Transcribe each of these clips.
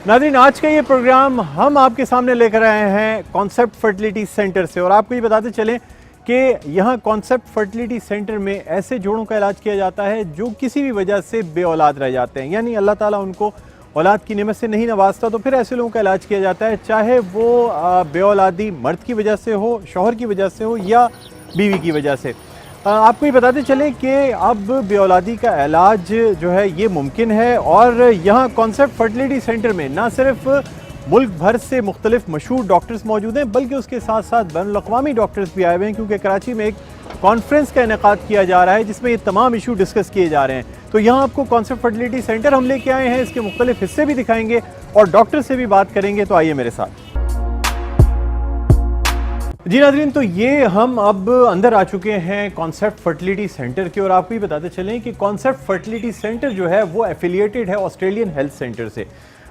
नाज़रीन, आज का ये प्रोग्राम हम आपके सामने लेकर आए हैं कॉन्सेप्ट फर्टिलिटी सेंटर से। और आपको ये बताते चलें कि यहाँ कॉन्सेप्ट फर्टिलिटी सेंटर में ऐसे जोड़ों का इलाज किया जाता है जो किसी भी वजह से बे औलाद रह जाते हैं, यानी अल्लाह ताला उनको औलाद की नेमत से नहीं नवाजता, तो फिर ऐसे लोगों का इलाज किया जाता है, चाहे वो बे औलादी मर्द की वजह से हो, शौहर की वजह से हो या बीवी की वजह से। आपको ये बताते चलें कि अब बे औलादी का इलाज जो है ये मुमकिन है। और यहाँ कॉन्सेप्ट फर्टिलिटी सेंटर में ना सिर्फ मुल्क भर से मुख्तलिफ मशहूर डॉक्टर्स मौजूद हैं, बल्कि उसके साथ साथ बैनुल अक़वामी डॉक्टर्स भी आए हुए हैं, क्योंकि कराची में एक कॉन्फ्रेंस का इनेकाद किया जा रहा है जिसमें ये तमाम इशू डिस्कस किए जा रहे हैं। तो यहाँ आपको कॉन्सेप्ट फर्टिलिटी सेंटर हम लेके आए हैं, इसके मुख्तलिफ हिस्से भी दिखाएंगे और डॉक्टर से भी बात करेंगे। तो आइए मेरे साथ। जी नाज़रीन, तो ये हम अब अंदर आ चुके हैं कॉन्सेप्ट फर्टिलिटी सेंटर के। और आपको ये बताते चलें कि कॉन्सेप्ट फर्टिलिटी सेंटर जो है वो एफिलिएटेड है ऑस्ट्रेलियन हेल्थ सेंटर से,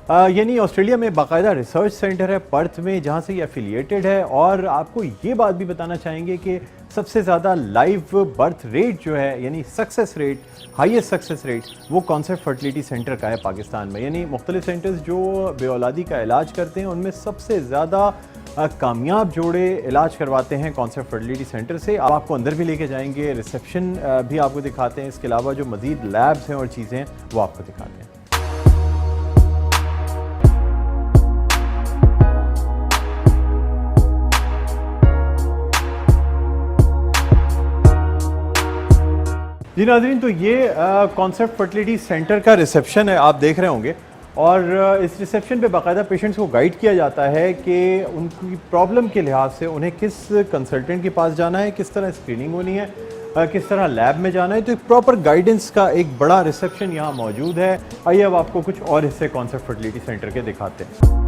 यानी ऑस्ट्रेलिया में बाकायदा रिसर्च सेंटर है पर्थ में, जहाँ से ये एफिलिएटेड है। और आपको ये बात भी बताना चाहेंगे कि सबसे ज़्यादा लाइव बर्थ रेट जो है, यानी success rate, highest success rate, वो कॉन्सेप्ट फर्टिलिटी सेंटर का है पाकिस्तान में। यानी मुख्तलिफ सेंटर्स जो बे औलादी का इलाज करते हैं उनमें सबसे ज़्यादा कामयाब जोड़े इलाज करवाते हैं कॉन्सेप्ट फर्टिलिटी सेंटर से। अब आपको अंदर भी लेके जाएंगे, रिसेप्शन भी आपको दिखाते हैं, इसके अलावा जो मज़ीद लैब्स हैं और चीज़ें हैं वो आपको दिखाते हैं। जी नाज़रीन, तो ये कॉन्सेप्ट फर्टिलिटी सेंटर का रिसेप्शन है, आप देख रहे होंगे। और इस रिसेप्शन पे बाकायदा पेशेंट्स को गाइड किया जाता है कि उनकी प्रॉब्लम के लिहाज से उन्हें किस कंसल्टेंट के पास जाना है, किस तरह स्क्रीनिंग होनी है, किस तरह लैब में जाना है। तो एक प्रॉपर गाइडेंस का एक बड़ा रिसेप्शन यहाँ मौजूद है। आइए अब आपको कुछ और हिस्से कॉन्सेप्ट फर्टिलिटी सेंटर के दिखाते हैं।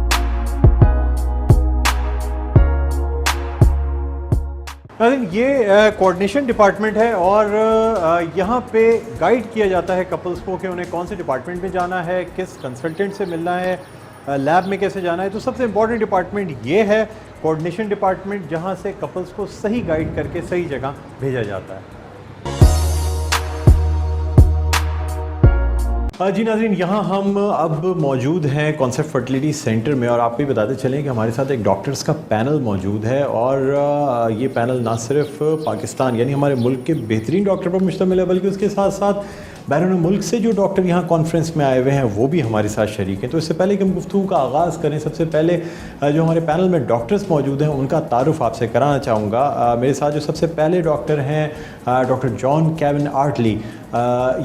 ये कोऑर्डिनेशन डिपार्टमेंट है और यहाँ पे गाइड किया जाता है कपल्स को कि उन्हें कौन से डिपार्टमेंट में जाना है, किस कंसल्टेंट से मिलना है, लैब में कैसे जाना है। तो सबसे इम्पॉर्टेंट डिपार्टमेंट ये है कोऑर्डिनेशन डिपार्टमेंट, जहाँ से कपल्स को सही गाइड करके सही जगह भेजा जाता है। जी नाज़रीन, यहाँ हम अब मौजूद हैं कॉन्सेप्ट फर्टिलिटी सेंटर में। और आपको भी बताते चलें कि हमारे साथ एक डॉक्टर्स का पैनल मौजूद है। और ये पैनल ना सिर्फ पाकिस्तान यानी हमारे मुल्क के बेहतरीन डॉक्टर पर मुश्तमिल है, बल्कि उसके साथ साथ बैरून मुल्क से जो डॉक्टर यहाँ कॉन्फ्रेंस में आए हुए हैं वो भी हमारे साथ शरीक हैं। तो इससे पहले कि हम गुफ्तगू का आगाज़ करें, सबसे पहले जो हमारे पैनल में डॉक्टर्स मौजूद हैं उनका तारुफ आपसे कराना चाहूँगा। मेरे साथ जो सबसे पहले डॉक्टर हैं डॉक्टर जॉन केविन आर्टली,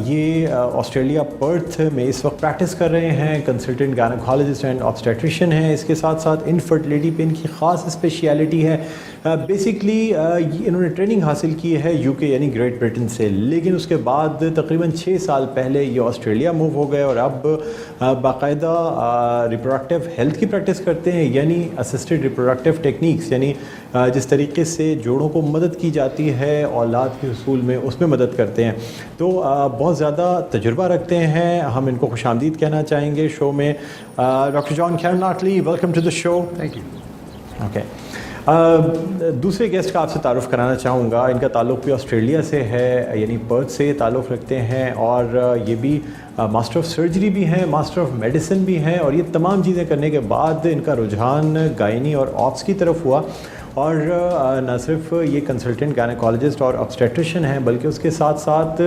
ये ऑस्ट्रेलिया पर्थ में इस वक्त प्रैक्टिस कर रहे हैं, कंसल्टेंट गायनेकोलॉजिस्ट एंड ऑब्स्टेट्रिशियन हैं। इसके साथ साथ इनफर्टिलिटी पे इनकी ख़ास स्पेशलिटी है। बेसिकली इन्होंने ट्रेनिंग हासिल की है यूके यानी ग्रेट ब्रिटेन से, लेकिन उसके बाद तकरीबन 6 साल पहले ये ऑस्ट्रेलिया मूव हो गए और अब बाकायदा रिप्रोडक्टिव हेल्थ की प्रैक्टिस करते हैं, यानी असिस्टेड रिप्रोडक्टिव टेक्निक्स, यानी जिस तरीके से जोड़ों को मदद की जाती है औलाद के हुसूल में, उसमें मदद करते हैं। तो बहुत ज़्यादा तजुर्बा रखते हैं। हम इनको खुशामदीद कहना चाहेंगे शो में। Doctor John Kevin Artley, welcome to the show. Thank you. Okay, दूसरे गेस्ट का आपसे तारुफ़ कराना चाहूँगा। इनका ताल्लुक़ भी ऑस्ट्रेलिया से है, यानी पर्थ से ताल्लुक़ रखते हैं। और ये भी मास्टर ऑफ सर्जरी भी हैं, मास्टर ऑफ मेडिसिन भी हैं। और ये तमाम चीज़ें करने के बाद इनका रुझान गायनी और ऑप्स की तरफ हुआ। और न सिर्फ ये कंसल्टेंट गायनेकोलॉजिस्ट और ऑब्स्टेट्रिशियन हैं, बल्कि उसके साथ साथ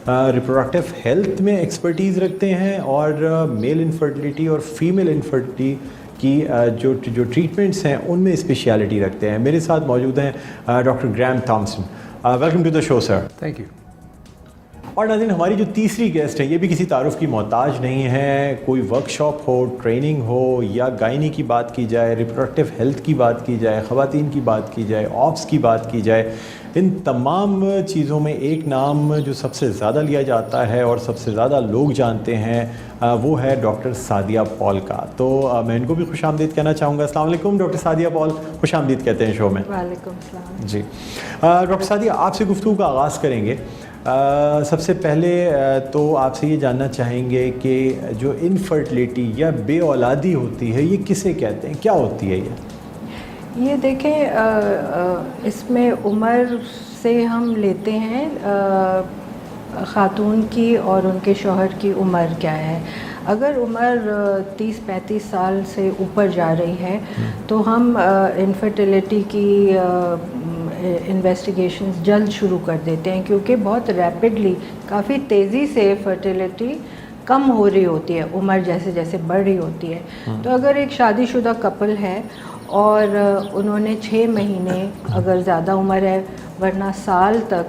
रिप्रोडक्टिव हेल्थ में एक्सपर्टीज़ रखते हैं और मेल इनफर्टिलिटी और फीमेल इनफर्टिलिटी की जो ट्रीटमेंट्स हैं उनमें स्पेशलिटी रखते हैं। मेरे साथ मौजूद हैं doctor Graham Thomson. Welcome to the show sir. Thank you. और नाज़रीन, हमारी जो तीसरी गेस्ट है ये भी किसी तारुफ की मोहताज नहीं है। कोई वर्कशॉप हो, ट्रेनिंग हो या गायनी की बात की जाए, रिप्रोडक्टिव हेल्थ की बात की जाए, ख़वातीन की बात की जाए, ऑप्स की बात की जाए, इन तमाम चीज़ों में एक नाम जो सबसे ज़्यादा लिया जाता है और सबसे ज़्यादा लोग जानते हैं वो है डॉक्टर सादिया पॉल का। तो मैं इनको भी खुशामदीद कहना चाहूँगा। अस्सलाम वालेकुम डॉक्टर सादिया पॉल, खुशामदीद कहते हैं शो में। वालेकुम सलाम। जी डॉक्टर सादिया, आपसे गुफ्तगू का आगाज़ करेंगे। सबसे पहले तो आपसे ये जानना चाहेंगे कि जो इनफर्टिलिटी या बे औलादी होती है ये किसे कहते हैं, क्या होती है ये देखें, इसमें उम्र से हम लेते हैं ख़ातून की और उनके शौहर की उम्र क्या है। अगर उम्र 30-35 साल से ऊपर जा रही है तो हम इनफर्टिलिटी की इन्वेस्टिगेशंस जल्द शुरू कर देते हैं, क्योंकि बहुत रैपिडली, काफ़ी तेज़ी से फर्टिलिटी कम हो रही होती है उम्र जैसे जैसे बढ़ रही होती है। तो अगर एक शादीशुदा कपल है और उन्होंने 6 महीने, अगर ज़्यादा उम्र है वरना साल तक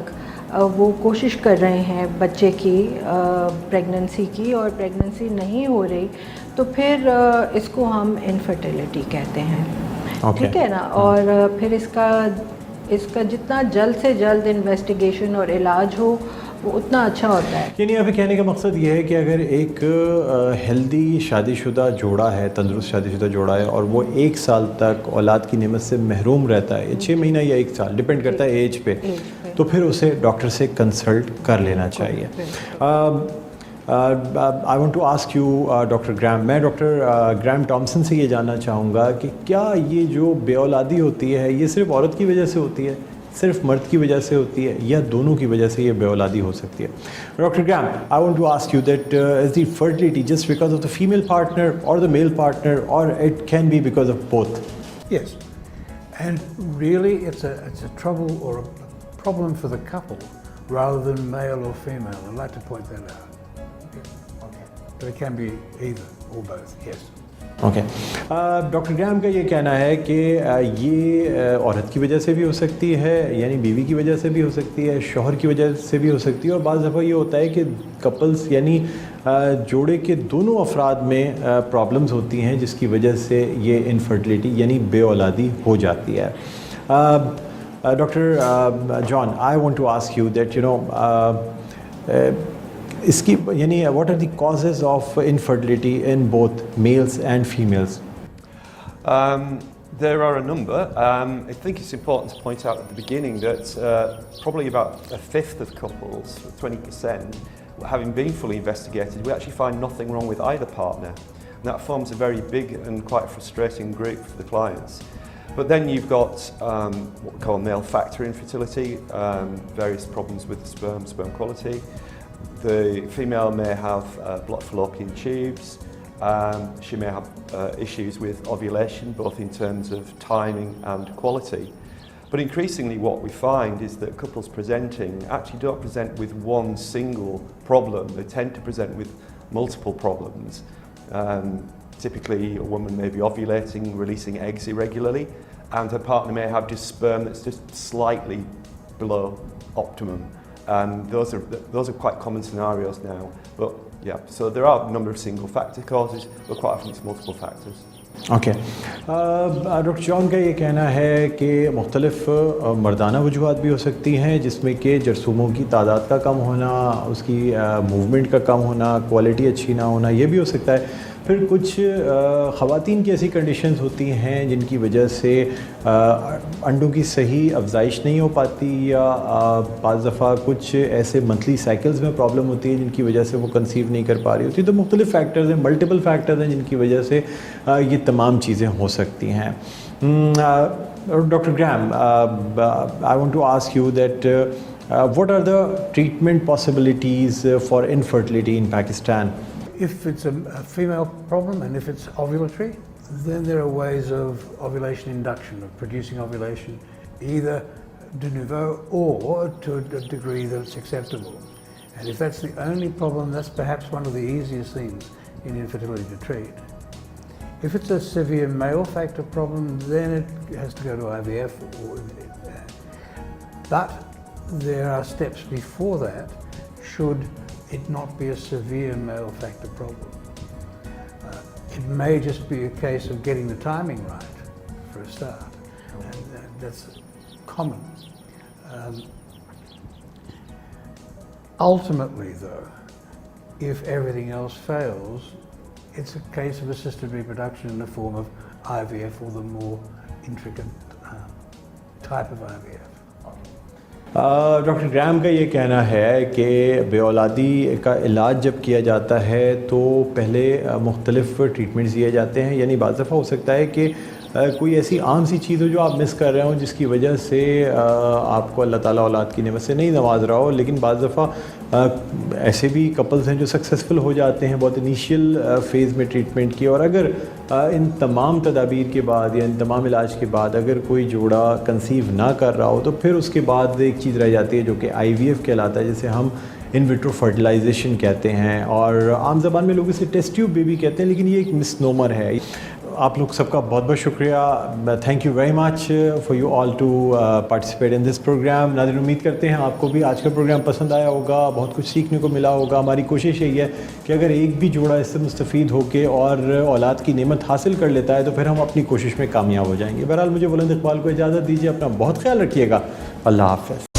वो कोशिश कर रहे हैं बच्चे की प्रेगनेंसी की और प्रेगनेंसी नहीं हो रही, तो फिर इसको हम इनफर्टिलिटी कहते हैं। ठीक है ना। और फिर इसका जितना जल्द से जल्द इन्वेस्टिगेशन और इलाज हो वो उतना अच्छा होता है। यानी यहाँ पे कहने का मकसद ये है कि अगर एक हेल्दी शादीशुदा जोड़ा है, तंदुरुस्त शादीशुदा जोड़ा है, और वो 1 साल तक औलाद की नेमत से महरूम रहता है, 6 महीना या 1 साल, डिपेंड करता है एज पे, तो फिर उसे डॉक्टर से कंसल्ट कर लेना चाहिए। I want to ask you doctor Graham, मैं डॉक्टर ग्राम टॉमसन से ये जानना चाहूँगा कि क्या ये जो बेऔलादी होती है ये सिर्फ औरत की वजह से होती है, सिर्फ मर्द की वजह से होती है, या दोनों की वजह से ये बेऔलादी हो सकती है? Doctor Graham, I want to ask you that is the fertility just because of the female partner और द मेल पार्टनर, और it can be because of both? Yes, and really it's a trouble or a problem for the couple rather than male or female. I'd like to point that out. But it can be either or both, yes. Okay, doctor Graham का ये कहना है कि ये औरत की वजह से भी हो सकती है, यानी बीवी की वजह से भी हो सकती है, शौहर की वजह से भी हो सकती है, और बाज़ दफ़ा ये होता है कि कपल्स यानी जोड़े के दोनों अफराद में प्रॉब्लम्स होती हैं जिसकी वजह से ये इनफर्टिलिटी यानी बेऔलादी हो जाती है। Doctor John, I want to ask you that you know इसकी यानी what are the causes of infertility in both males and females? There are a number. I think it's important to point out at the beginning that probably about a fifth of couples, 20%, having been fully investigated, we actually find nothing wrong with either partner. And that forms a very big and quite frustrating group for the clients. But then you've got what we call male factor infertility, various problems with the sperm quality. The female may have blocked fallopian tubes. She may have issues with ovulation, both in terms of timing and quality. But increasingly what we find is that couples presenting actually don't present with one single problem. They tend to present with multiple problems. Typically a woman may be ovulating, releasing eggs irregularly, and her partner may have just sperm that's just slightly below optimum. Those are quite common scenarios now. But yeah, so there are a number of single factor causes, but quite often it's multiple factors. Okay, doctor John का ये कहना है कि मुख्तलिफ मर्दाना वजूहात भी हो सकती हैं, जिसमें कि जरसूमों की तादाद का कम होना, उसकी मूवमेंट का कम होना, क्वालिटी अच्छी ना होना, ये भी हो सकता है। फिर कुछ ख़वातीन की ऐसी कंडीशंस होती हैं जिनकी वजह से अंडों की सही अफजाइश नहीं हो पाती, या बाज़ दफ़ा कुछ ऐसे मंथली साइकिल्स में प्रॉब्लम होती है जिनकी वजह से वो कंसीव नहीं कर पा रही होती। तो मुख्तलिफ फैक्टर्स हैं, मल्टीपल फैक्टर्स हैं जिनकी वजह से ये तमाम चीज़ें हो सकती हैं। Doctor Graham, I want to ask you that what are the treatment possibilities for infertility in Pakistan? If it's a female problem and if it's ovulatory, then there are ways of ovulation induction, of producing ovulation, either de novo or to a degree that it's acceptable. And if that's the only problem, that's perhaps one of the easiest things in infertility to treat. If it's a severe male factor problem, then it has to go to IVF. But there are steps before that, should it not be a severe male factor problem. It may just be a case of getting the timing right for a start, and that's common. Ultimately though, if everything else fails, it's a case of assisted reproduction in the form of IVF or the more intricate type of IVF. Doctor Graham का ये कहना है कि बेऔलादी का इलाज जब किया जाता है तो पहले मुख्तलिफ़ ट्रीटमेंट्स दिए जाते हैं, यानी बाज़ दफ़ा हो सकता है कि कोई ऐसी आम सी चीज़ हो जो आप मिस कर रहे हो जिसकी वजह से आपको अल्लाह ताला औलाद की नेमत से नहीं नवाज रहा हो, लेकिन बाज़ दफ़ा ایسے بھی کپلز ہیں جو سکسیزفل ہو جاتے ہیں بہت انیشیل فیز میں ٹریٹمنٹ کی، اور اگر ان تمام تدابیر کے بعد یا ان تمام علاج کے بعد اگر کوئی جوڑا کنسیو نہ کر رہا ہو تو پھر اس کے بعد ایک چیز رہ جاتی ہے جو کہ IVF کہلاتا ہے، جسے ہم ان ویٹرو فرٹیلائزیشن کہتے ہیں، اور عام زبان میں لوگ اسے ٹیسٹ ٹیوب بیبی کہتے ہیں، لیکن یہ ایک مس نومر ہے۔ آپ لوگ سب کا بہت بہت شکریہ، thank you very much for you all to participate in this programme. ناظرین، امید کرتے ہیں آپ کو بھی آج کا پروگرام پسند آیا ہوگا، بہت کچھ سیکھنے کو ملا ہوگا۔ ہماری کوشش یہی ہے کہ اگر ایک بھی جوڑا اس سے مستفید ہو کے اور اولاد کی نعمت حاصل کر لیتا ہے تو پھر ہم اپنی کوشش میں کامیاب ہو جائیں گے۔ بہرحال مجھے بلند اقبال کو اجازت دیجیے، اپنا بہت خیال رکھیے گا، اللہ حافظ۔